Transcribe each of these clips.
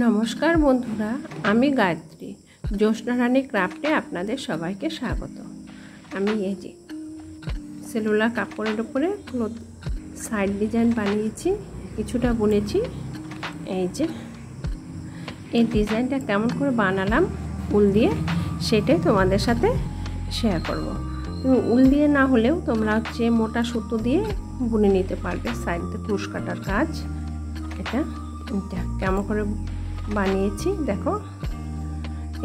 নমস্কার বন্ধুরা, আমি গায়ত্রী। জ্যোৎস্না রানী ক্রাফটে আপনাদের সবাইকে স্বাগত। আমি এই যে সেলুলার কাপড়ের উপরে সাইড ডিজাইন বানিয়েছি, কিছুটা বুনেছি। এই যে এই ডিজাইনটা কেমন করে বানালাম উল দিয়ে, সেটাই তোমাদের সাথে শেয়ার করব। উল দিয়ে না হলেও তোমরা মোটা সুতো দিয়ে বুনে নিতে পারবে। সাইড দিয়ে ক্রুশ কাটার কাজ। এটা কেমন করে বানিয়েছি দেখো।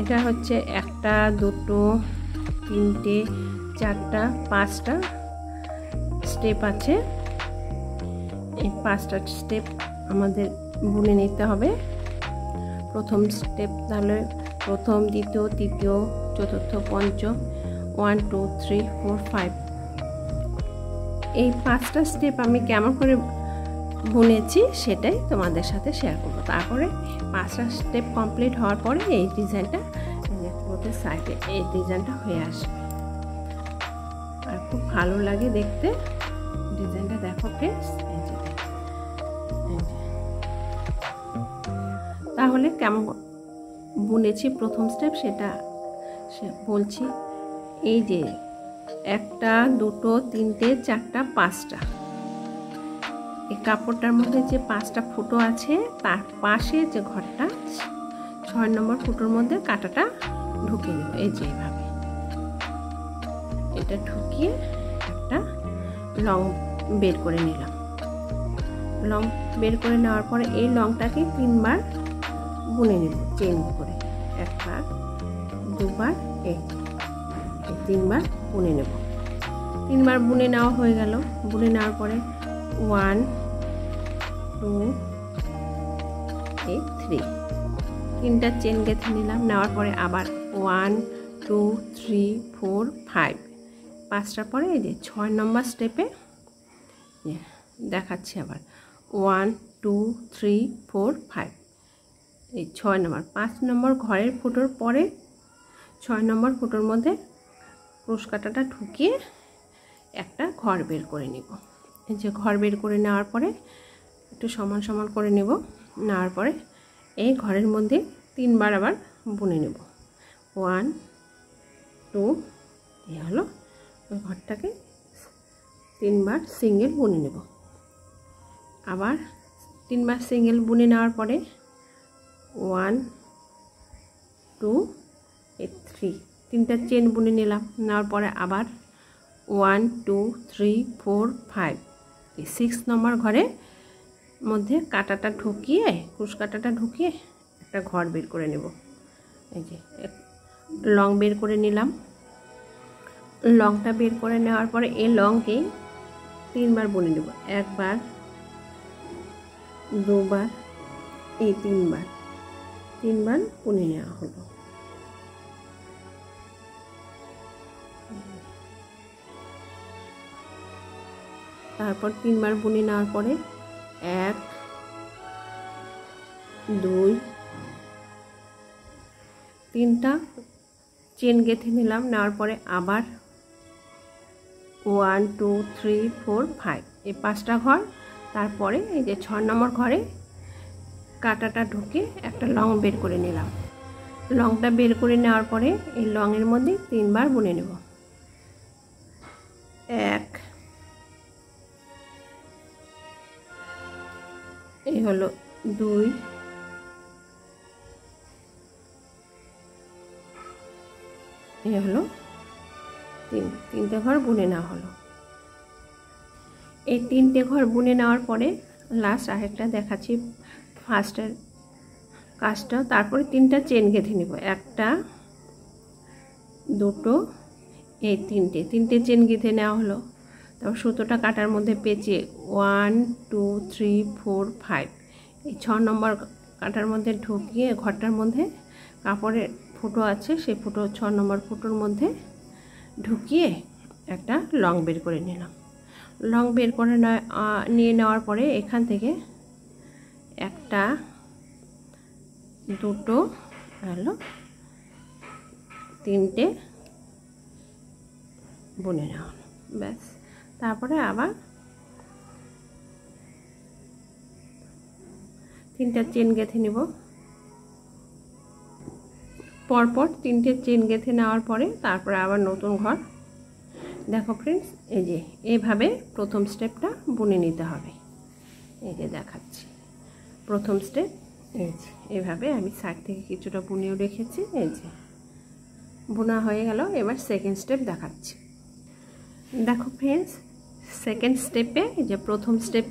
এটা হচ্ছে 1, 2, 3, 4, 5টা স্টেপ আছে। এই 5টা স্টেপ আমাদের বুনে নিতে হবে। প্রথম স্টেপ, তাহলে প্রথম, দ্বিতীয়, তৃতীয়, চতুর্থ, পঞ্চম, 1, 2, 3, 4, 5। এই 5টা স্টেপ আমি কেমন করে বুনেছি সেটাই তোমাদের সাথে শেয়ার করব। তারপরে 5টা স্টেপ কমপ্লিট হওয়ার পরে এই ডিজাইনটা সাইডে এই ডিজাইনটা হয়ে আসবে, আর খুব ভালো লাগে দেখতে। ডিজাইনটা দেখো ফ্রেন্ডস। তাহলে কেমন বুনেছি প্রথম স্টেপ সেটা বলছি। এই যে 1, 2, 3, 4, 5টা, এই কাপড়টার মধ্যে যে 5টা ফুটো আছে তার পাশে যে ঘরটা 6 নম্বর ফুটোর মধ্যে কাঁটাটা ঢুকিয়ে নেব। এই যে এইভাবে এটা ঢুকিয়ে একটা লং বের করে নিলাম। লং বের করে নেওয়ার পরে এই লংটাকে 3বার বুনে নেব চেইন করে। 1 বার, 2 বার, এই 3বার বুনে নেব। 3বার বুনে নেওয়া হয়ে গেল। বুনে নেওয়ার পরে 1, 2, 3 3টা চেন গেঁথে নিলাম। নেওয়ার পরে আবার 1, 2, 3, 4, 5 5টার পরে এই যে 6 নম্বর স্টেপে দেখাচ্ছি আবার 1, 2, 3, 4, 5। এই 6 নম্বর 5 নম্বর ঘরের ফুটোর পরে 6 নম্বর ফুটোর মধ্যে ক্রোশ কাঁটাটা ঢুকিয়ে একটা ঘর বের করে নিব। এই যে ঘর বের করে নেওয়ার পরে একটু সমান সমান করে নেব। নেওয়ার পরে এই ঘরের মধ্যে 3বার আবার বুনে নেব। 1, 2, এই হলো। ওই ঘরটাকে 3বার সিঙ্গেল বুনে নেব। আবার 3বার সিঙ্গেল বুনে নেওয়ার পরে 1, 2, 3 3টা চেন বুনে নিলাম। নেওয়ার পরে আবার 1, 2, 3, 4, 5 এই 6 নম্বর ঘরের মধ্যে কাঁটাটা ঢুকিয়ে ক্রুশ কাঁটাটা ঢুকিয়ে একটা ঘর বের করে নেব। এই যে লং বের করে নিলাম। লংটা বের করে নেওয়ার পরে এই লংকে 3বার বুনে নেব। 1 বার, 2 বার, এই 3বার বুনে নেওয়া হলো। তারপর 3বার বুনে নেওয়ার পরে 1, 2, 3টা চেন গেঁথে নিলাম। নেওয়ার পরে আবার 1, 2, 3, 4, 5 এই 5টা ঘর। তারপরে এই যে 6 নম্বর ঘরে কাঁটাটা ঢুকে একটা লং বের করে নিলাম। লংটা বের করে নেওয়ার পরে এই লংয়ের মধ্যে 3বার বুনে নেব। 1, এই হলো 2, এই হলো 3টে ঘর বুনে নেওয়া হলো। এই 3টে ঘর বুনে নেওয়ার পরে লাস্ট আরেকটা দেখাচ্ছি ফার্স্টের কাজটা। তারপরে 3টা চেন গেঁথে নেব। 1, 2, এই 3টে চেন গেঁথে নেওয়া হলো। তারপর সুতোটা কাটার মধ্যে পেঁচিয়ে 1, 2, 3, 4, 5 এই 6 নম্বর কাটার মধ্যে ঢুকিয়ে ঘরটার মধ্যে কাপড়ের ফুটো আছে, সেই ফুটো 6 নম্বর ফুটোর মধ্যে ঢুকিয়ে একটা লং বের করে নিলাম। লং বের করে নিয়ে নেওয়ার পরে এখান থেকে 1, 2 হলো 3টে বুনে নেওয়া হলো। ব্যাস। তারপরে আবার 3টা চেন গেঁথে নেব। পরপর 3টে চেন গেঁথে নেওয়ার পরে তারপরে আবার নতুন ঘর। দেখো ফ্রেন্ডস, এই যে এইভাবে প্রথম স্টেপটা বুনে নিতে হবে। এই যে দেখাচ্ছি প্রথম স্টেপ, এই যে এইভাবে আমি সাইড থেকে কিছুটা বুনেও রেখেছি। এই যে বোনা হয়ে গেল। এবার সেকেন্ড স্টেপ দেখাচ্ছি। দেখো ফ্রেন্ডস, সেকেন্ড স্টেপে যে প্রথম স্টেপ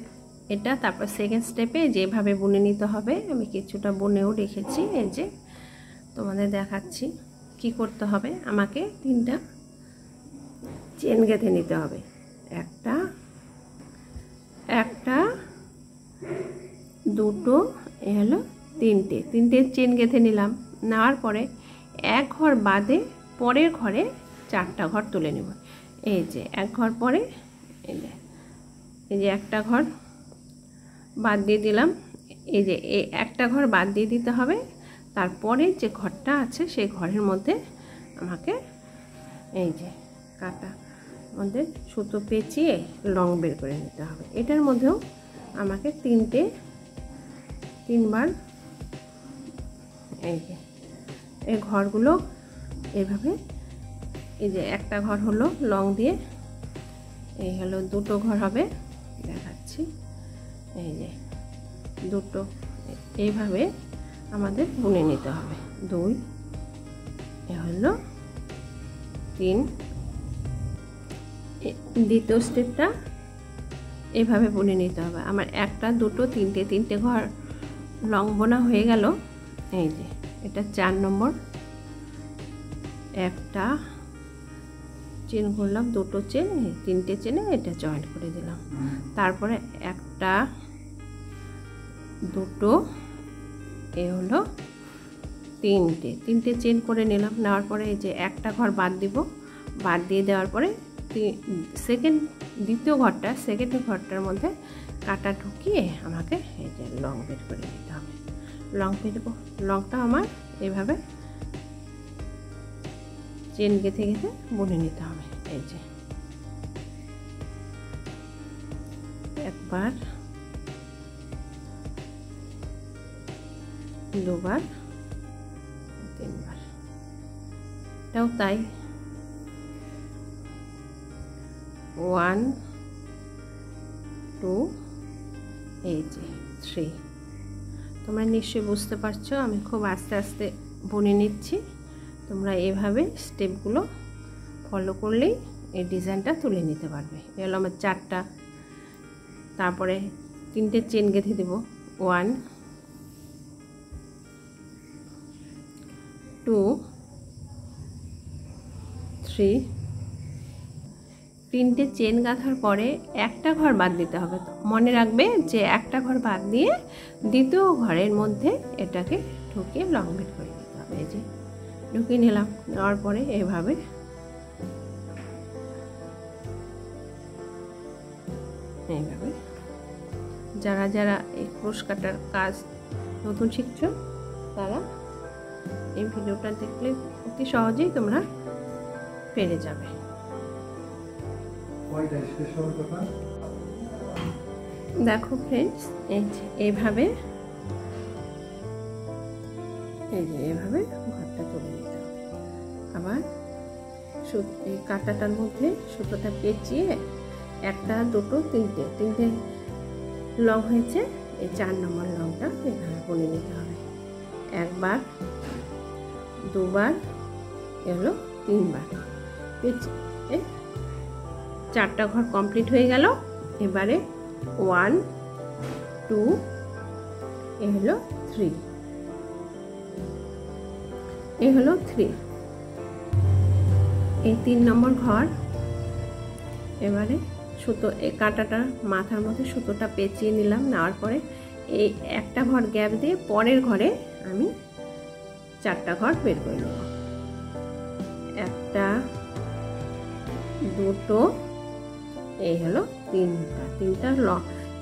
এটা, তারপর সেকেন্ড স্টেপে যেভাবে বুনে নিতে হবে আমি কিছুটা বুনেও রেখেছি। এই যে তোমাদের দেখাচ্ছি কি করতে হবে। আমাকে 3টা চেন গেঁথে নিতে হবে। একটা একটা দুটো, এ হলো 3টে চেন গেঁথে নিলাম। নেওয়ার পরে এক ঘর বাদে পরের ঘরে 4টা ঘর তুলে নেব। এই যে এক ঘর পরে এই যে একটা ঘর বাদ দিয়ে দিলাম। এই যে এই একটা ঘর বাদ দিয়ে দিতে হবে। তারপরে যে ঘরটা আছে সেই ঘরের মধ্যে আমাকে এই যে কাটা মধ্যে সুতো পেঁচিয়ে লং বের করে নিতে হবে। এটার মধ্যেও আমাকে 3বার এই যে এই ঘরগুলো এইভাবে, এই যে একটা ঘর হলো লং দিয়ে, এই হলো 2টো ঘর হবে, দেখাচ্ছি। এই যে 2টো এইভাবে আমাদের বুনে নিতে হবে। 2, এ হলো 3। দ্বিতীয় স্টেপটা এইভাবে বুনে নিতে হবে। আমার 1টা 2টো 3টে ঘর লং বোনা হয়ে গেল। এই যে এটা 4 নম্বর, একটা চেন করলাম, 2টো চেন, 3টে চেনে এটা জয়েন্ট করে দিলাম। তারপরে 1টা 2টো, এ হলো 3টে চেন করে নিলাম। নেওয়ার পরে এই যে একটা ঘর বাদ দিব, বাদ দিয়ে দেওয়ার পরে দ্বিতীয় ঘরটা, সেকেন্ড ঘরটার মধ্যে কাটা ঢুকিয়ে আমাকে এই যে লং বের করে নিতে হবে। লং বেরবো, লংটা আমার এইভাবে চেন গেঁথে গেঁথে বুনে নিতে হবে। এই যে একবার, দুবার, 3বার, এটাও তাই। 1 2, এই যে 3। তোমরা নিশ্চয়ই বুঝতে পারছো আমি খুব আস্তে আস্তে বুনে নিচ্ছি। তোমরা এভাবে স্টেপগুলো ফলো করলেই এই ডিজাইনটা তুলে নিতে পারবে। এ হলো আমার 4টা। তারপরে 3টে চেন গেঁথে দেব। 1 2 3। 3টে চেন গাঁথার পরে একটা ঘর বাদ দিতে হবে। মনে রাখবে যে একটা ঘর বাদ দিয়ে দ্বিতীয় ঘরের মধ্যে এটাকে ঢুকিয়ে লং বের করে দিতে হবে। এই যে ঢুকিয়ে নিলাম। নেওয়ার পরে এইভাবে যারা যারা এই ক্রোশ কাটার কাজ নতুন শিখছো তারা এই ভিডিওটা দেখলে অতি সহজেই তোমরা পেরে যাবে। দেখো ফ্রেন্ডস, এই যে এইভাবে ঘরটা তুলে নিতে হবে। আবার এই কাঁটাটার মধ্যে সুতোটা পেঁচিয়ে 1টা 2টো 3টে লং হয়েছে। এই 4 নম্বর লংটা এভাবে বুনে নিতে হবে। 1বার, 2বার, এ হলো 3বার। পেঁচিয়ে 4টা ঘর কমপ্লিট হয়ে গেল। এবারে 1 2, এ হলো 3, এ হলো 3। এই 3 নম্বর ঘর। এবারে সুতো এই কাঁটাটার মাথার মধ্যে সুতোটা পেঁচিয়ে নিলাম। নেওয়ার পরে এই একটা ঘর গ্যাপ দিয়ে পরের ঘরে আমি 4টা ঘর বের করে নেব। 1টা 2টো, এই হলো 3টা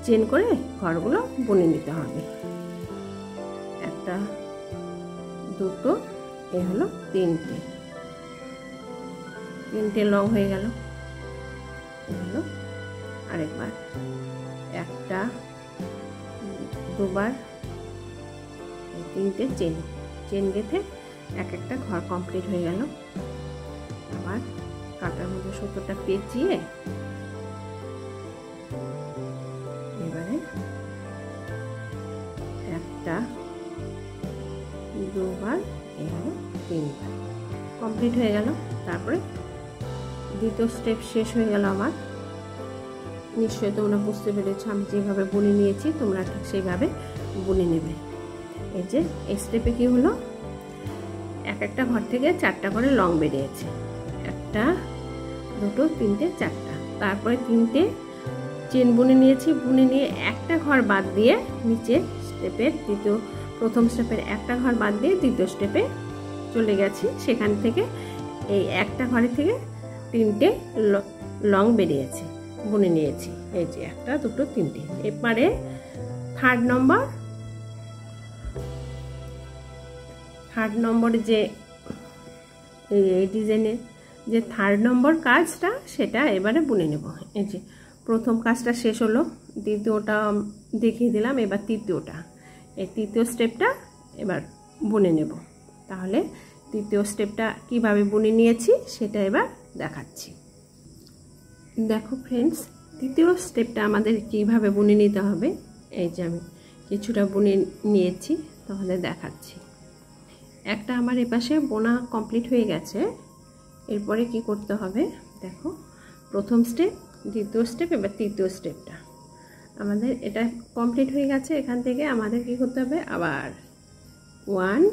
চেন করে ঘরগুলো বুনে নিতে হবে। 1টা 2টো, এই হলো 3টে লং হয়ে গেল। হলো আরেকবার 1টা 2বার, 3টে চেন গেঁথে এক একটা ঘর কমপ্লিট হয়ে গেল। আবার কাটার মধ্যে সুতোটা পেঁচিয়ে এবারে একটা, দুবার, এই হলো তিনবার কমপ্লিট হয়ে গেল। তারপরে দ্বিতীয় স্টেপ শেষ হয়ে গেল আমার। নিশ্চয়ই তোমরা বুঝতে পেরেছো আমি যেভাবে বুনে নিয়েছি, তোমরা ঠিক সেইভাবে বুনে নেবে। এই যে এই স্টেপে কি হলো, এক একটা ঘর থেকে 4টা করে লং বেরিয়েছে, 1, 2, 3, 4টা। তারপরে 3টে চেন বুনে নিয়েছি, বুনে নিয়ে একটা ঘর বাদ দিয়ে নিচে স্টেপের প্রথম স্টেপের একটা ঘর বাদ দিয়ে দ্বিতীয় স্টেপে চলে গেছি। সেখান থেকে এই একটা ঘরের থেকে 3টে লং বেরিয়েছে, বুনে নিয়েছি। এই যে 1, 2, 3টে। এবারে থার্ড নম্বরে যে এই ডিজাইনের যে থার্ড নম্বর কাজটা, সেটা এবারে বুনে নেব। এই যে প্রথম কাজটা শেষ হলো, দ্বিতীয়টা দেখিয়ে দিলাম, এবার তৃতীয়টা। এই তৃতীয় স্টেপটা এবার বুনে নেব। তাহলে তৃতীয় স্টেপটা কিভাবে বুনে নিয়েছি সেটা এবার দেখাচ্ছি। দেখো ফ্রেন্ডস, তৃতীয় স্টেপটা আমাদের কিভাবে বুনে নিতে হবে, এই যে আমি কিছুটা বুনে নিয়েছি, তাহলে দেখাচ্ছি। একটা আমার এপাশে বোনা কমপ্লিট হয়ে গেছে। এরপরে কি করতে হবে দেখো, প্রথম স্টেপ, দ্বিতীয় স্টেপ, এবার তৃতীয় স্টেপটা আমাদের এটা কমপ্লিট হয়ে গেছে। এখান থেকে আমাদের কি করতে হবে, আবার 1,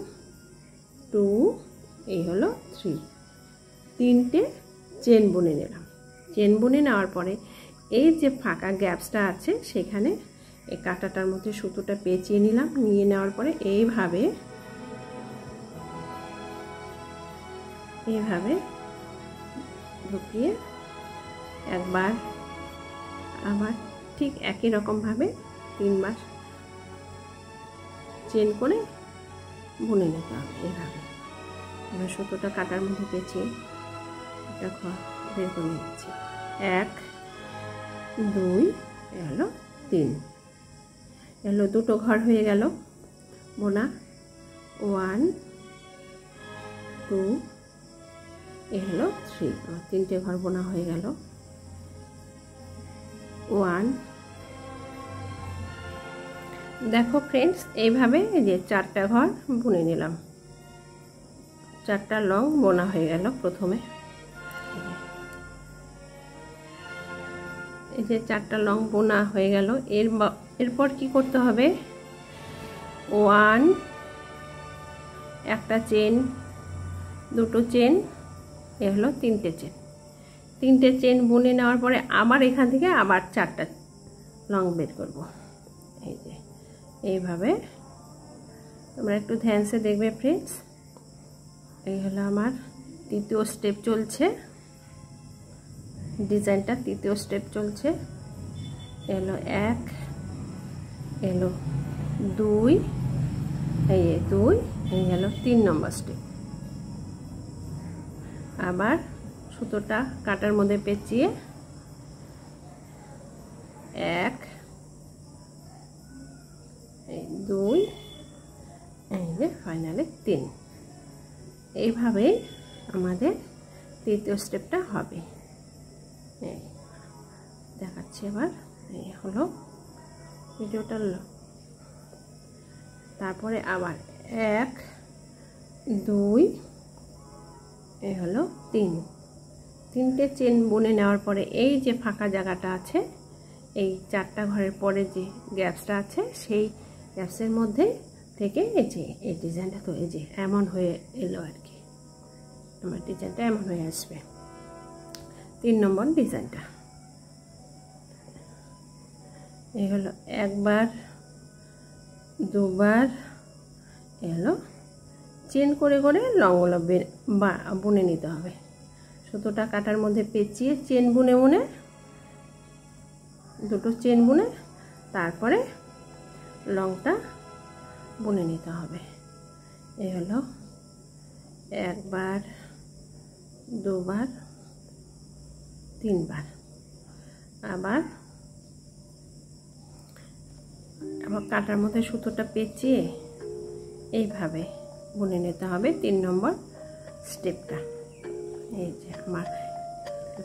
2, এই হলো 3, 3টে চেন বুনে নিলাম। চেন বুনে নেওয়ার পরে এই যে ফাঁকা গ্যাপসটা আছে সেখানে এই কাঁটাটার মধ্যে সুতোটা পেঁচিয়ে নিলাম। নিয়ে নেওয়ার পরে এইভাবে ঢুকিয়ে একবার, আবার ঠিক একই রকমভাবে 3বার চেন করে বুনে নিতে হবে। এইভাবে এবার সুতোটা কাটার মধ্যে পেঁচিয়ে এটা বের করে নিচ্ছি। 1, 2, এলো 3, এলো 2টো ঘর হয়ে গেল বোনা। 1, 2, এ হলো 3, 3টে ঘর বোনা হয়ে গেল। 1, দেখো ফ্রেন্ডস, এইভাবে এই যে 4টা ঘর বুনে নিলাম, 4টা লং বোনা হয়ে গেল প্রথমে। এই যে 4টা লং বোনা হয়ে গেল। এরপর কি করতে হবে, 1, একটা চেন, 2টো চেন, এ হলো 3টে চেন। 3টে চেন বুনে নেওয়ার পরে আবার এখান থেকে আবার 4টা লং বের করব। এই যে এইভাবে তোমরা একটু ধ্যানসে দেখবে ফ্রেন্ডস। এই হলো আমার তৃতীয় স্টেপ চলছে, ডিজাইনটা তৃতীয় স্টেপ চলছে। এলো 1, এলো 2, এই 2, এই হলো 3 নম্বর স্টেপ। আবার সুতোটা কাটার মধ্যে পেঁচিয়ে 1, 2, এই যে ফাইনালে 3। এইভাবেই আমাদের তৃতীয় স্টেপটা হবে। দেখাচ্ছি এবার, এই হলো ভিডিওটা। তারপরে আবার 1, 2, এই হলো 3, 3টে চেন বুনে নেওয়ার পরে এই যে ফাঁকা জায়গাটা আছে, এই 4টা ঘরের পরে যে গ্যাপসটা আছে, সেই গ্যাপসের মধ্যে থেকে এই যে এই ডিজাইনটা, তো এই যে এমন হয়ে এলো আর কি, আমার ডিজাইনটা এমন হয়ে আসবে 3 নম্বর ডিজাইনটা। এই হলো 1বার, 2বার, এলো চেন করে করে লংগুলো বুনে নিতে হবে। সুতোটা কাটার মধ্যে পেঁচিয়ে চেন বুনে বুনে, 2টো চেন বুনে তারপরে লংটা বুনে নিতে হবে। এই হলো 1বার, 2বার, 3বার। আবার কাটার মধ্যে সুতোটা পেঁচিয়ে এইভাবে বুনে নিতে হবে 3 নম্বর স্টেপটা। এই যে আমার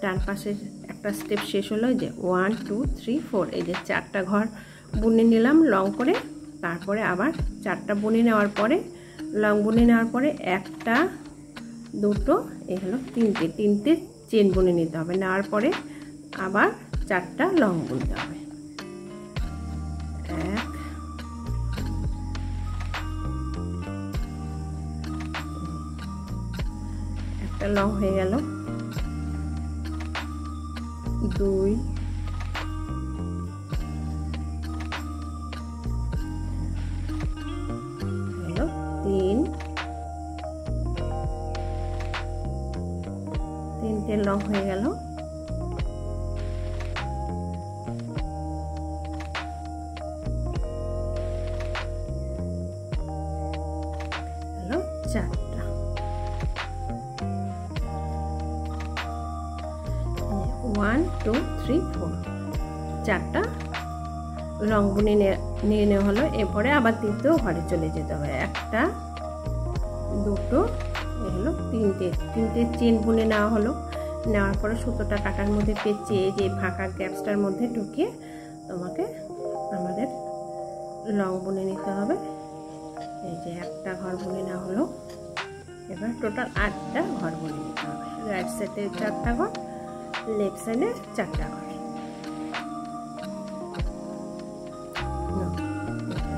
ডান পাশের একটা স্টেপ শেষ হলো, যে 1 2 3 4 এই যে 4টা ঘর বুনে নিলাম লং করে। তারপরে আবার 4টা বুনে নেওয়ার পরে লং বুনে নেওয়ার পরে 1টা 2টো এই হলো 3টে চেন বুনে নিতে হবে। নেওয়ার পরে আবার 4টা লং বুনতে হবে। একটা লং হয়ে গেল, 2 হলো, 3টে লং হয়ে গেল, 4টা। 1 2 3 4 4টা লং বুনে নিয়ে নেওয়া হলো। এরপরে আবার 3টো ঘরে চলে যেতে হবে। 1টা 2টো এই হলো 3টে চেন বুনে নেওয়া হলো। নেওয়ার পরে সুতোটা কাটার মধ্যে পেঁচিয়ে যে ফাঁকা গ্যাপসটার মধ্যে ঢুকিয়ে তোমাকে আমাদের লং বুনে নিতে হবে। এই যে একটা ঘর বুনে নেওয়া হলো। এবার টোটাল 8টা ঘর বুনে নিতে হবে। রাইট সাইডে 4টা ঘর, লেফট সাইডে 4টা ঘর।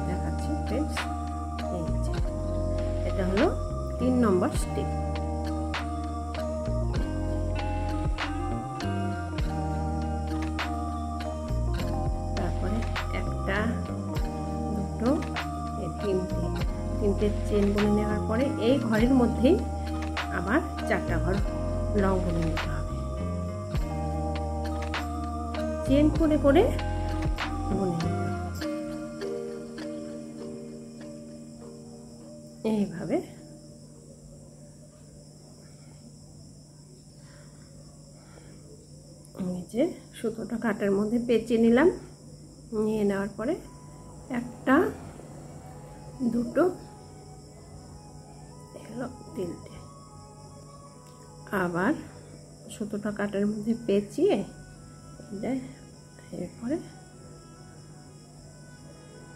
দেখাচ্ছি ফ্রেন্ডস, এই যে এটা হলো 3 নম্বর স্টেপ। তারপরে 1টা 2টো 3টে চেন বুনে নেওয়ার পরে এই ঘরের মধ্যেই আবার 4টা ঘর লং বুনে নিতে হবে। চেন করে করে বুনে নিতে হবে। এইভাবে যে সুতোটা কাটার মধ্যে পেঁচিয়ে নিলাম। নিয়ে নেওয়ার পরে 1টা 2টো হলো 3টে, আবার সুতোটা কাটার মধ্যে পেঁচিয়ে এটা এরপরে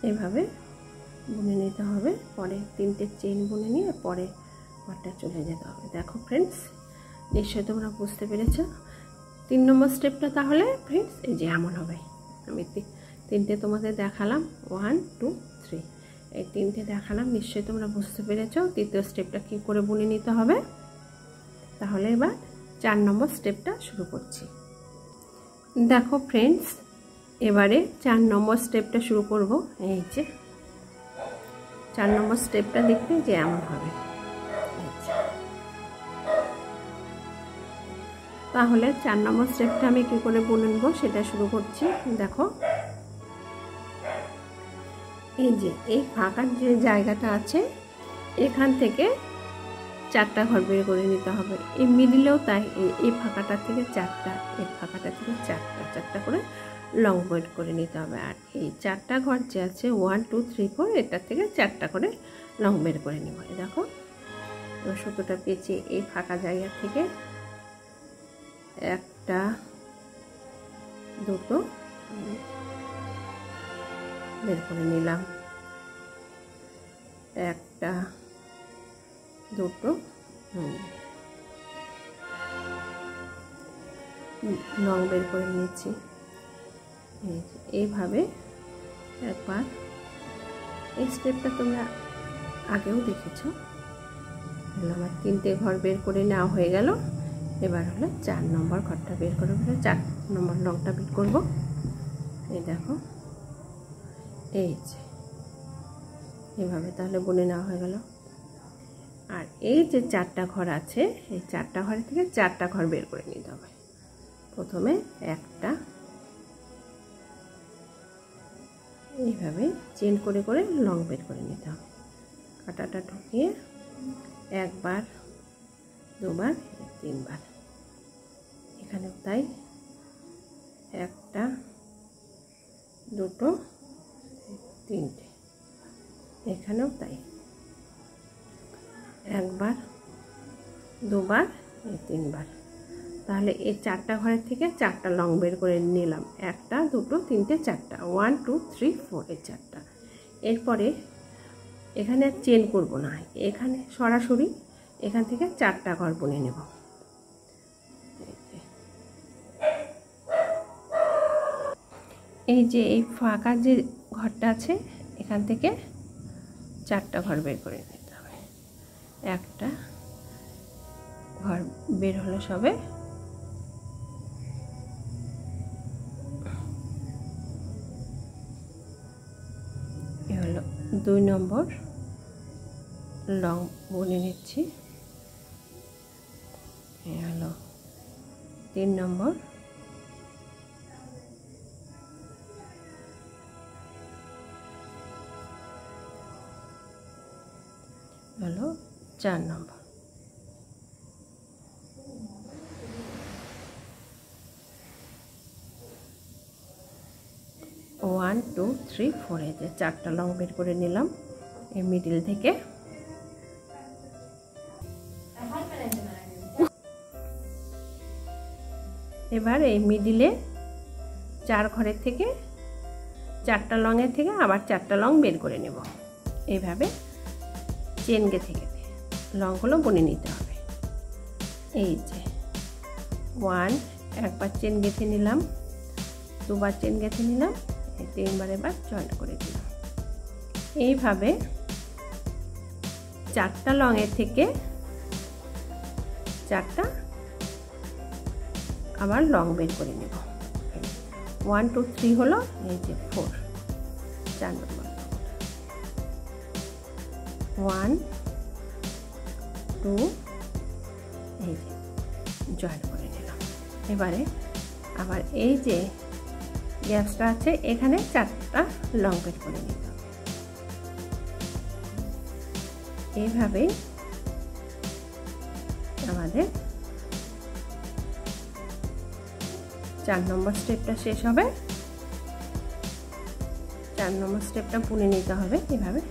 এভাবে বুনে নিতে হবে। পরে 3টে চেন বুনে নিয়ে পরে ঘরটা চলে যেতে হবে। দেখো ফ্রেন্ডস, নিশ্চয়ই তোমরা বুঝতে পেরেছ 3 নম্বর স্টেপটা। তাহলে ফ্রেন্ডস এই যে এমন হবে। আমি 3টে তোমাদের দেখালাম, 1 2 3 এই 3টে দেখালাম। নিশ্চয়ই তোমরা বুঝতে পেরেছ 3য় স্টেপটা কী করে বুনে নিতে হবে। তাহলে এবার 4 নম্বর স্টেপটা শুরু করছি। দেখো ফ্রেন্ডস, এবারে 4 নম্বর স্টেপটা শুরু করব। এই যে 4 নম্বর স্টেপটা দেখতে যে এমন হবে। তাহলে 4 নম্বর স্টেপটা আমি কি করে বুনে নেব সেটা শুরু করছি। দেখো, এই যে এই ফাঁকার যে জায়গাটা আছে এখান থেকে 4টা ঘর বের করে নিতে হবে। এই মিডিলেও তাই, এই ফাঁকাটা থেকে 4টা, এই ফাঁকাটা থেকে 4টা করে লং বের করে নিতে হবে। আর এই 4টা ঘর যে আছে 1 2 3 4 এটা থেকে 4টা করে লং বের করে নেব। দেখো, সুতোটা পেঁচিয়ে এই ফাঁকা জায়গা থেকে 1টা 2টো বের করে নিলাম। 1টা 2টো লং বের করে নিয়েছি। এইভাবে একবার এই স্টেপটা তোমরা আগেও দেখেছো। আমার 3টে ঘর বের করে নেওয়া হয়ে গেল। এবার হলো 4 নম্বর ঘরটা বের করে 4 নম্বর লংটা বের করব। এই দেখো, এই যে এভাবে তাহলে বুনে নেওয়া হয়ে গেল। আর এই যে 4টা ঘর আছে এই 4টা ঘর থেকে 4টা ঘর বের করে নিতে হবে। প্রথমে 1টা এইভাবে চেন করে করে লং বের করে নিতে হবে। কাঁটাটা ঢুকিয়ে 1 বার 2 বার 3 বার, এখানেও তাই 1টা 2টো 3টে, এখানেও তাই একবার, দুবার, তিনবার। তাহলে এই 4টা ঘরের থেকে 4টা লং বের করে নিলাম। 1টা 2টো 3টে 4টা, 1 2 3 4 এই 4টা। এরপরে এখানে চেন করব না, এখানে সরাসরি এখান থেকে 4টা ঘর বুনে নেব। এই যে এই ফাঁকা যে ঘরটা আছে এখান থেকে 4টা ঘর বের করে নিতে হবে। একটা ঘর বের হলো সবে, এ হলো 2 নম্বর লং বুনে নিচ্ছি। এ হলো 3 নম্বর, হলো 4 নম্বর। ওয়ান টু থ্রি ফোর, এই যে 4টা লং বের করে নিলাম এই মিডিল থেকে। এবার এই মিডিলে 4 ঘরের থেকে 4টা লংয়ের থেকে আবার 4টা লং বের করে নেব। এইভাবে চেন গেঁথে গেঁথে লংগুলো বুনে নিতে হবে। এই যে 1, একবার চেন গেঁথে নিলাম, 2বার চেন গেঁথে নিলাম, 3বার এবার জয়েন্ট করে দিলাম। এইভাবে 4টা লংয়ের থেকে 4টা আবার লং বের করে নেব। 1 2 3 হলো, এই যে 4, 4 নম্বর, 1 2, এই যে জয়েন্ট করে নিলাম। এবারে আবার এই যে গ্যাপসটা আছে এখানে 4টা লং বের করে নিতে হবে। এইভাবেই আমাদের 4 নম্বর স্টেপটা শেষ হবে। 4 নম্বর স্টেপটা বুনে নিতে হবে। এভাবে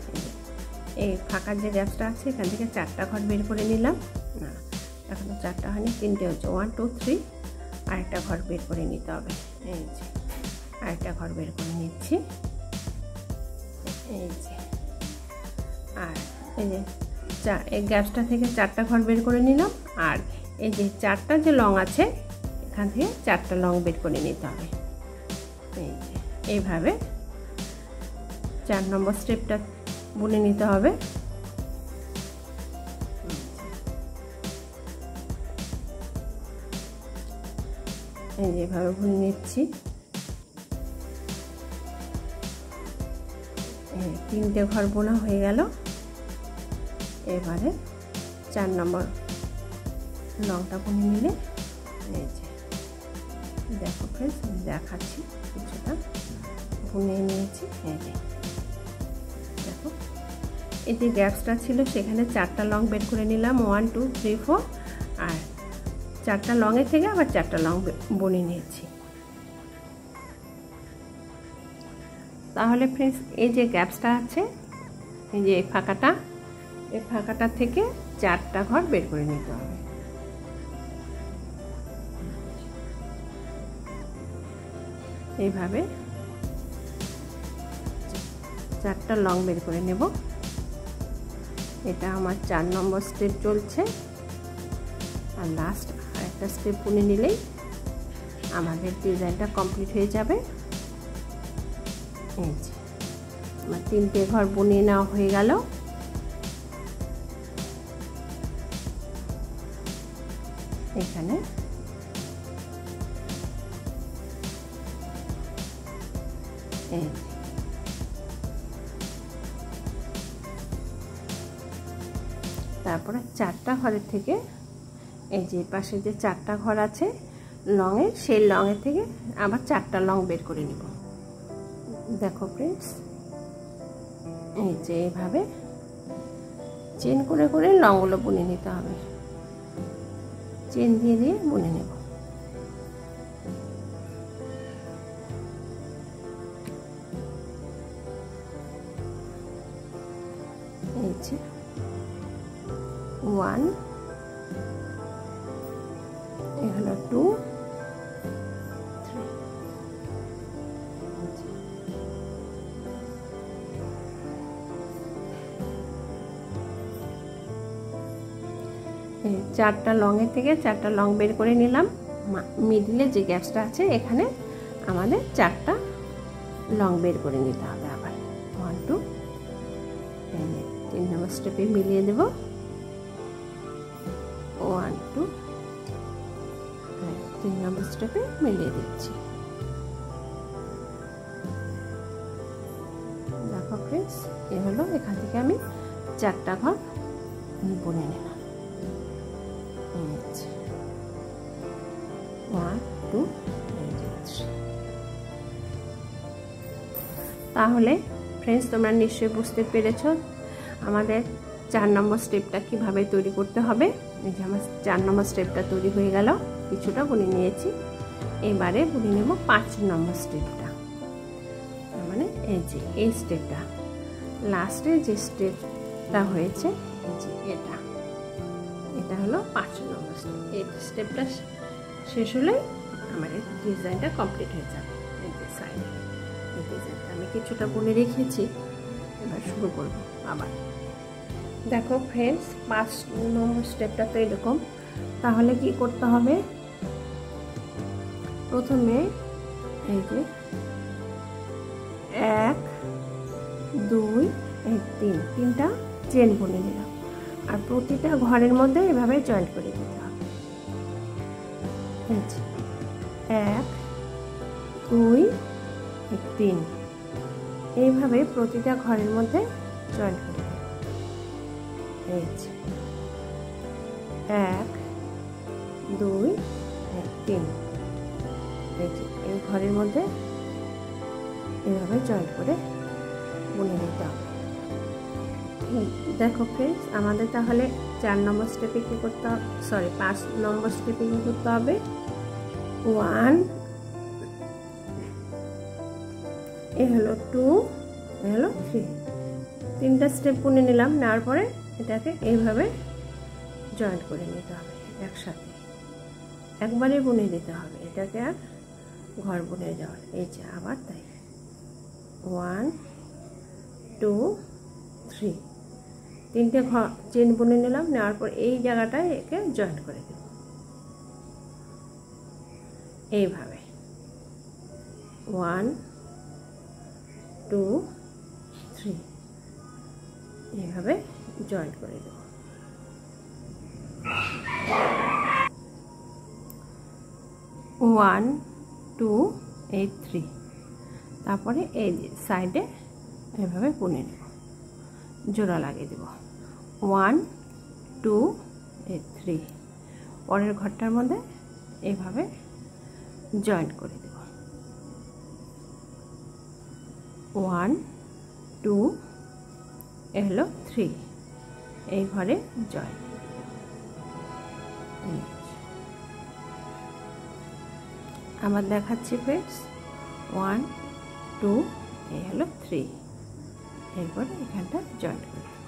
এই ফাঁকার যে গ্যাপসটা আছে এখান থেকে 4টা ঘর বের করে নিলাম। না, এখনো 4টা হয়নি, 3টে হচ্ছে। 1 2 3, আরেকটা ঘর বের করে নিতে হবে। এই যে আরেকটা ঘর বের করে নিচ্ছি। এই যে, আর এই যে এই গ্যাপসটা থেকে 4টা ঘর বের করে নিলাম। আর এই যে 4টা যে লং আছে এখান থেকে 4টা লং বের করে নিতে হবে। এই যে এইভাবে 4 নম্বর স্টেপটা বুনে নিতে হবে। এই যেভাবে বুনে নিচ্ছি। 3টে ঘর বোনা হয়ে গেল। এবারে 4 নম্বর লংটা বুনে নিলে, এই যে দেখো ফ্রেন্ডস, দেখাচ্ছি কিছুটা বুনে নিয়েছি। এই যে দেখো, এই যে গ্যাপসটা ছিল সেখানে 4টা লং বের করে নিলাম, 1 2 3 4, আর 4টা লংয়ের থেকে আবার 4টা লং বুনে নিয়েছি। তাহলে ফ্রেন্ডস এই যে গ্যাপসটা আছে, এই যে ফাঁকাটা, এই ফাঁকাটা থেকে 4টা ঘর বের করে নিতে হবে। এইভাবে 4টা লং বের করে নেব। এটা আমার 4 নম্বর স্টেপ চলছে। আর লাস্ট আরেকটা স্টেপ বুনে নিলেই আমাদের ডিজাইনটা কমপ্লিট হয়ে যাবে। এই যে আমার 3টে ঘর বুনিয়ে নেওয়া হয়ে গেল। এখানে এই তারপরে 4টা ঘরের থেকে এই যে পাশে যে 4টা ঘর আছে লংয়ের, সেই লংয়ের থেকে আবার 4টা লং বের করে নিব। দেখো ফ্রেন্ডস, এই যে এইভাবে চেন করে করে লংগুলো বুনে নিতে হবে। চেন দিয়ে দিয়ে বুনে নেব। এই যে 4টা লংয়ের থেকে 4টা লং বের করে নিলাম। মিডলে যে গ্যাপসটা আছে এখানে আমাদের 4টা লং বের করে নিতে হবে। আবার 1 2 3 নম্বর স্টেপে মিলিয়ে দেব। 1 2 3 নম্বর স্টেপে মিলিয়ে দিচ্ছি। দেখো ফ্রেন্ডস, এ হলো, এখান থেকে আমি 4টা ঘর বুনে নিলাম। 1 2 3। তাহলে ফ্রেন্ডস, তোমরা নিশ্চয়ই বুঝতে পেরেছো আমাদের 4 নম্বর স্টেপটা কিভাবে তৈরি করতে হবে। এই যে আমার 4 নম্বর স্টেপটা তৈরি হয়ে গেল, কিছুটা বুনে নিয়েছি। এবারে বুনে নেব 5 নম্বর স্টেপটা। তার মানে এই যে এই স্টেপটা, লাস্টে যে স্টেপটা হয়েছে, এই যে এটা হলো 5 নম্বর স্টেপ। এই স্টেপটা শেষ হলে আমাদের ডিজাইনটা কমপ্লিট হয়ে যাবে। এই যে সাইডে এই ডিজাইনটা আমি কিছুটা বুনে রেখেছি, এবার শুরু করব আবার। দেখো ফ্রেন্ডস, 5 নম্বর স্টেপটা তো এরকম। তাহলে কি করতে হবে, প্রথমে এই যে 1 2 3 তিনটা চেন বুনে নিলাম, আর প্রতিটা ঘরের মধ্যে এভাবে জয়েন্ট করে দিতে হবে। 1 2 3 এইভাবে প্রতিটা ঘরের মধ্যে জয়েন্ট করে দেব। 1 2 3 এই ঘরের মধ্যে এভাবে জয়েন্ট করে বুনে নিতে হবে। দেখো ফ্রেন্ডস, আমাদের তাহলে 4 নম্বর স্টেপে কি করতে হবে, 5 নম্বর স্টেপে কি করতে হবে, 1 এ হলো 2 এ হলো 3 তিনটা স্টেপ বুনে নিলাম। নেওয়ার পরে এটাকে এইভাবে জয়েন্ট করে নিতে হবে একসাথে, একবারে বুনে দিতে হবে এটাকে, আর ঘর বুনে যাওয়ার। এই যে আবার তাই 1 2 3 তিনটে ঘর চেন বুনে নিলাম। নেওয়ার পর এই জায়গাটায় একে জয়েন্ট করে দেব এইভাবে। 1 2 3 এইভাবে জয়েন্ট করে দেব। 1 2 3 তারপরে এই সাইডে এভাবে বুনে নেব, জোড়া লাগিয়ে দেব। 1 2 3 পরের ঘরটার মধ্যে এইভাবে জয়েন্ট করে দেব। 1 2 হলো 3 এই ঘরে জয়েন্ট। আবার দেখাচ্ছি ফ্রেন্ডস, 1 2 এই হলো 3 এরপরে এখানটা জয়েন্ট করে দেব।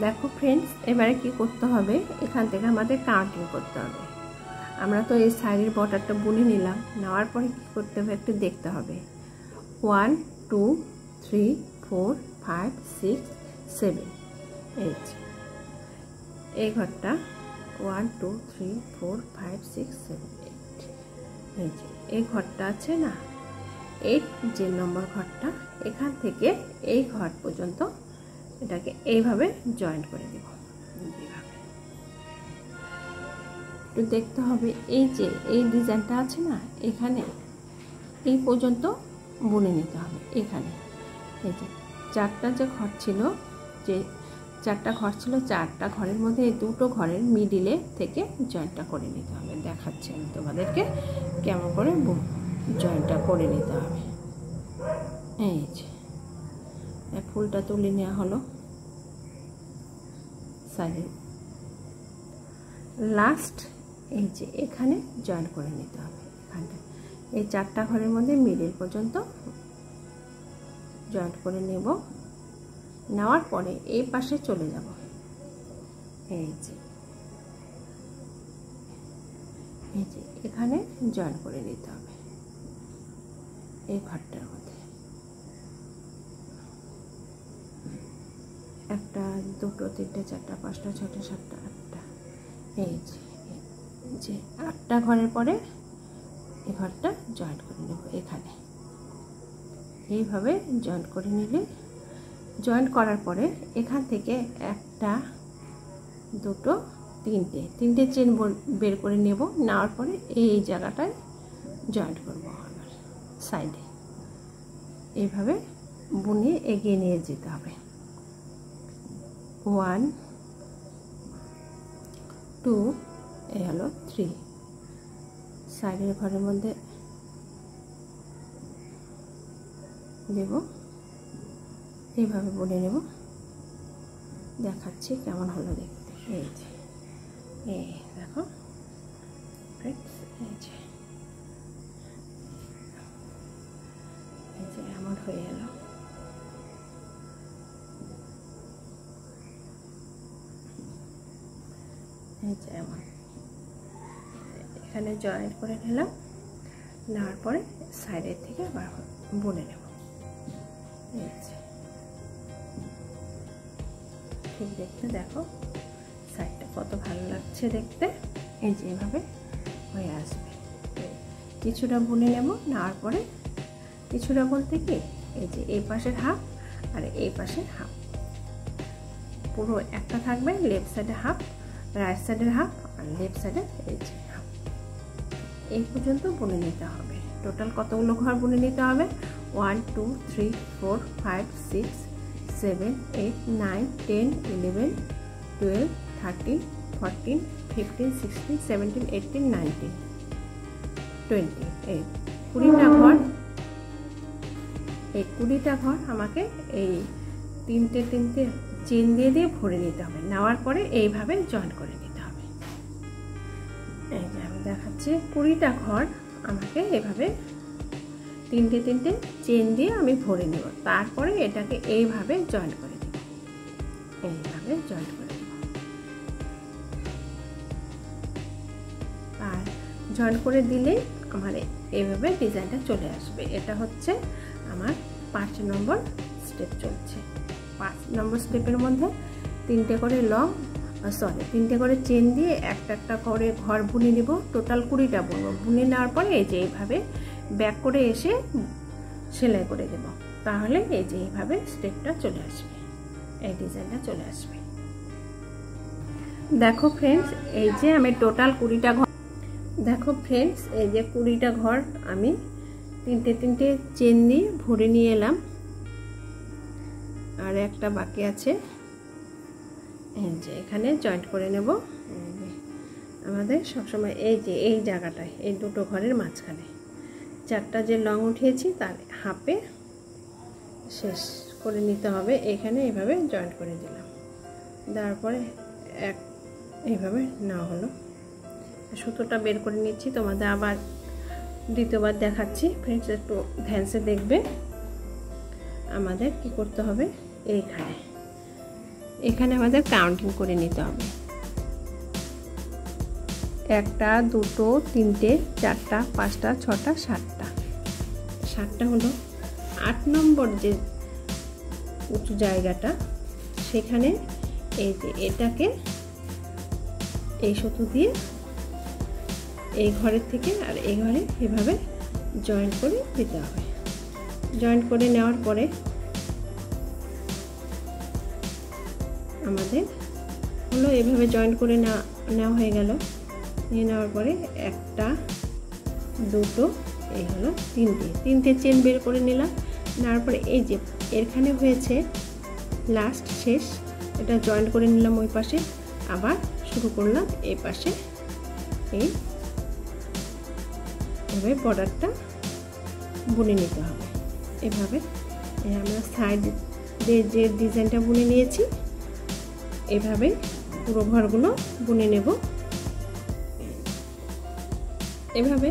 দেখো ফ্রেন্ডস, এবারে কি করতে হবে, এখান থেকে আমাদের কাউন্টিং করতে হবে। আমরা তো এই সাইডের বর্ডারটা বুনে নিলাম, নেওয়ার পরে কি করতে হবে একটু দেখতে হবে। 1 2 3 4 5 6 7 8 এই ঘরটা 1 2 3 4 5 6 7 8 এই যে এই ঘরটা আছে না, 8 যে নম্বর ঘরটা, এখান থেকে এই ঘর পর্যন্ত এটাকে এইভাবে জয়েন্ট করে দেব। একটু দেখতে হবে, এই যে এই ডিজাইনটা আছে না, এখানে এই পর্যন্ত বুনে নিতে হবে। এখানে এই যে 4টা যে ঘর ছিল, যে 4টা ঘর ছিল, 4টা ঘরের মধ্যে এই দুটো ঘরের মিডিলে থেকে জয়েন্টটা করে নিতে হবে। দেখাচ্ছি আমি তোমাদেরকে কেমন করে জয়েন্টটা করে নিতে হবে। এই যে ফুলটা তুলে নেওয়া হলো, সাইডে লাস্ট এই যে এখানে জয়েন্ট করে নিতে হবে। এখানটা এই 4টা ঘরের মধ্যে মিডিল পর্যন্ত জয়েন্ট করে নেব। নেওয়ার পরে এই পাশে চলে যাব, এই যে এখানে জয়েন করে নিতে হবে এই ঘরটার মধ্যে। একটা, দুটো, তিনটে, চারটা, পাঁচটা, ছটা, সাতটা, আটটা, এই যে 8টা ঘরের পরে এই ঘরটা জয়েন্ট করে নেব। এখানে এইভাবে জয়েন্ট করে নিলে, জয়েন্ট করার পরে এখান থেকে একটা, দুটো, তিনটে চেন বের করে নেব। নেওয়ার পরে এই জায়গাটায় জয়েন্ট করব আবার সাইডে। এইভাবে বুনে এগিয়ে নিয়ে যেতে হবে। 1 2 এই হলো 3। সাইডের ঘরের মধ্যে দেব, এইভাবে বুনে নেব। দেখাচ্ছি কেমন হলো দেখতে। এই যে দেখো ফ্রেন্ডস, এই যে এমন হয়ে গেল। এই যে এমন এখানে জয়েন্ট করে নিলাম। নেওয়ার পরে সাইডের থেকে আবার বুনে নেব। এই যে ঠিক দেখতে, দেখো সাইডটা কত ভালো লাগছে দেখতে। এই যে এভাবে হয়ে আসবে। কিছুটা বুনে নেব। নেওয়ার পরে কিছুটা বলতে কি, এই যে এই পাশের হাফ আর এই পাশের হাফ, পুরো একটা থাকবে। লেফট সাইডে হাফ, রাইট সাইডের হাফ, আর লেফট সাইডে এই যে হাফ। এই পর্যন্ত বুনে নিতে হবে। টোটাল কতগুলো ঘর বুনে নিতে হবে? 1 2 3 4 5 6 7 8 9 10 11 12 13 14 15 16 17 18 19 20। এই 20টা ঘর, এই 20টা ঘর আমাকে এই তিনটে চেন দিয়ে ভরে নিতে হবে। নেওয়ার পরে এইভাবে জয়েন করে নিতে হবে। এই যে আমি দেখাচ্ছি, 20টা ঘর আমাকে এভাবে তিনটে চেন দিয়ে আমি ভরে নেব। তারপরে এটাকে এইভাবে জয়েন করে দেব। এইভাবে জয়েন করে দেব। আর জয়েন করে দিলেই আমার এইভাবে ডিজাইনটা চলে আসবে। এটা হচ্ছে আমার 5 নম্বর স্টেপ চলছে। 5 নম্বর স্টেপের মধ্যে তিনটে করে চেন দিয়ে একটা করে ঘর বুনে নেব। টোটাল 20টা বুনবো। বুনে নেওয়ার পরে এই যে এইভাবে ব্যাক করে এসে সেলাই করে দেব। তাহলে এই যে এইভাবে স্টেপটা চলে আসবে, এই ডিজাইনটা চলে আসবে। দেখো ফ্রেন্ডস, এই যে আমি টোটাল 20টা ঘর, দেখো ফ্রেন্ডস এই যে 20টা ঘর আমি তিনটে চেন দিয়ে ভরে নিয়ে এলাম। আর একটা বাকি আছে। এই যে এখানে জয়েন্ট করে নেব। আমাদের সবসময় এই যে এই জায়গাটায়, এই দুটো ঘরের মাঝখানে 4টা যে লং উঠিয়েছি তার হাফে শেষ করে নিতে হবে। এখানে এইভাবে জয়েন্ট করে দিলাম। দেওয়ার পরে এইভাবে নেওয়া হলো। সুতোটা বের করে নিচ্ছি, তোমাদের আবার দ্বিতীয়বার দেখাচ্ছি। ফ্রেন্ডস একটু ধ্যানসে দেখবে। আমাদের কি করতে হবে, এখানে আমাদের কাউন্টিং করে নিতে হবে। 1টা 2টো 3টে 4টা 5টা 6টা 7টা হলো। 8 নম্বর যে উঁচু জায়গাটা, সেখানে এই যে এটাকে এই সুতো দিয়ে এই ঘরের থেকে আর এই ঘরে এভাবে জয়েন্ট করে দিতে হবে। জয়েন্ট করে নেওয়ার পরে আমাদের হলো এভাবে জয়েন্ট করে নেওয়া হয়ে গেল। নিয়ে নেওয়ার পরে 1টা 2টো এই হলো 3টে চেন বের করে নিলাম। নেওয়ার পরে এই যে এখানে হয়েছে লাস্ট শেষ, এটা জয়েন্ট করে নিলাম ওই পাশে। আবার শুরু করলাম এই পাশে। এইভাবে বর্ডারটা বুনে নিতে হবে। এভাবে আমরা সাইড দিয়ে যে ডিজাইনটা বুনে নিয়েছি, এভাবে পুরো ঘরগুলো বুনে নেব। এভাবে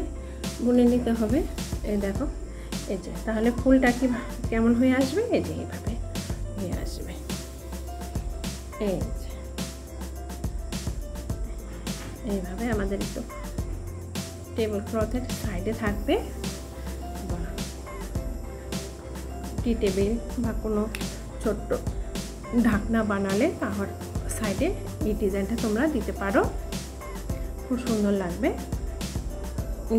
বুনে নিতে হবে। এই দেখো, এই যে তাহলে ফুলটা কি কেমন হয়ে আসবে, এই যে এইভাবে হয়ে আসবে। এই যে এইভাবে আমাদের একটু টেবিল ক্লথের সাইডে থাকবে, বা টি টেবিল বা কোনো ছোট্ট ঢাকনা বানালে তাহলে সাইডে এই ডিজাইনটা তোমরা দিতে পারো, খুব সুন্দর লাগবে।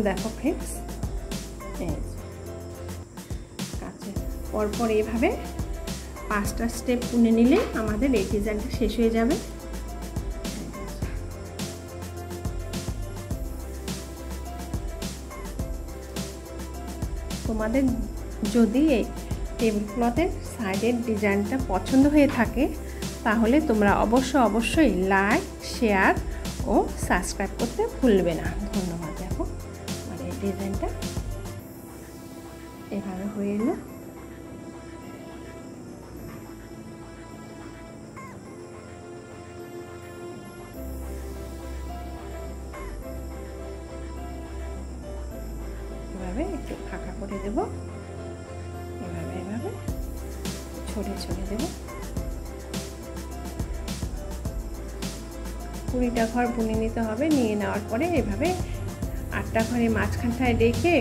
দেখো ফ্রেন্ডস, কাছে পরপর এইভাবে 5টা স্টেপ বুনে নিলে আমাদের এই ডিজাইনটা শেষ হয়ে যাবে। তোমাদের যদি এই টেবিল ক্লথের সাইডের ডিজাইনটা পছন্দ হয়ে থাকে তাহলে তোমরা অবশ্যই লাইক, শেয়ার ও সাবস্ক্রাইব করতে ভুলবে না। ধন্যবাদ। দেখো আমার এই ডিজাইনটা এভাবে হয়ে এলো। এভাবে একটু ফাঁকা করে দেব, এভাবে ছড়িয়ে দেব। 20টা ঘর বুনে নিতে হবে। নিয়ে নেওয়ার পরে এভাবে 8টা ঘরে মাঝখানটায় রেখে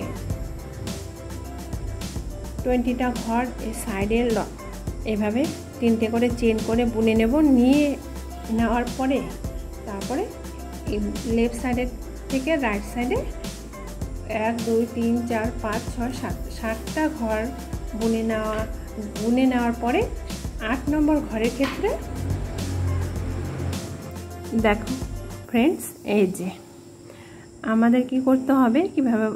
20টা ঘর এই সাইডে এভাবে 3টে করে চেন করে বুনে নেব। নিয়ে নেওয়ার পরে তারপরে এই লেফট সাইডের থেকে রাইট সাইডে 1 2 3 4 5 6 7টা ঘর বুনে নেওয়ার পরে 8 নম্বর ঘরের ক্ষেত্রে দেখো ফ্রেন্ডস, এই যে আমাদের কি করতে হবে, কিভাবে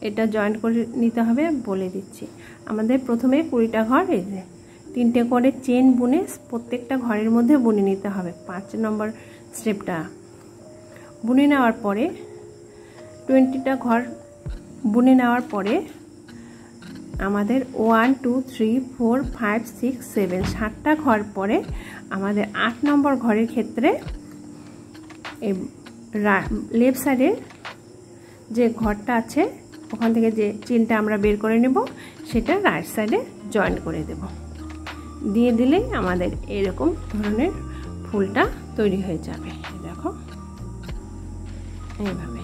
এটা জয়েন্ট করে নিতে হবে বলে দিচ্ছি। আমাদের প্রথমে 20টা ঘর এই যে 3টে করে চেন বুনে প্রত্যেকটা ঘরের মধ্যে বুনে নিতে হবে। 5 নম্বর স্টেপটা বুনে নেওয়ার পরে 20টা ঘর বুনে নেওয়ার পরে আমাদের 1 2 3 4 5 6 7 7টা ঘর পরে আমাদের 8 নম্বর ঘরের ক্ষেত্রে এই লেফট সাইডে যে ঘরটা আছে ওখান থেকে যে চেনটা আমরা বের করে নেব সেটা রাইট সাইডে জয়েন করে দেব। দিয়ে দিলেই আমাদের এরকম ধরনের ফুলটা তৈরি হয়ে যাবে। দেখো এইভাবে।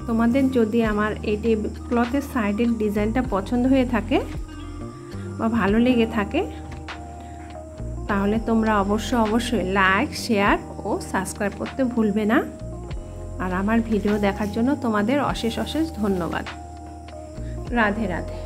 তোমাদের যদি আমার এই টেবিল ক্লথের সাইডের ডিজাইনটা পছন্দ হয়ে থাকে বা ভালো লেগে থাকে তাহলে তোমরা অবশ্যই লাইক, শেয়ার ও সাবস্ক্রাইব করতে ভুলবে না। আর আমার ভিডিও দেখার জন্য তোমাদের অশেষ ধন্যবাদ। রাধে রাধে।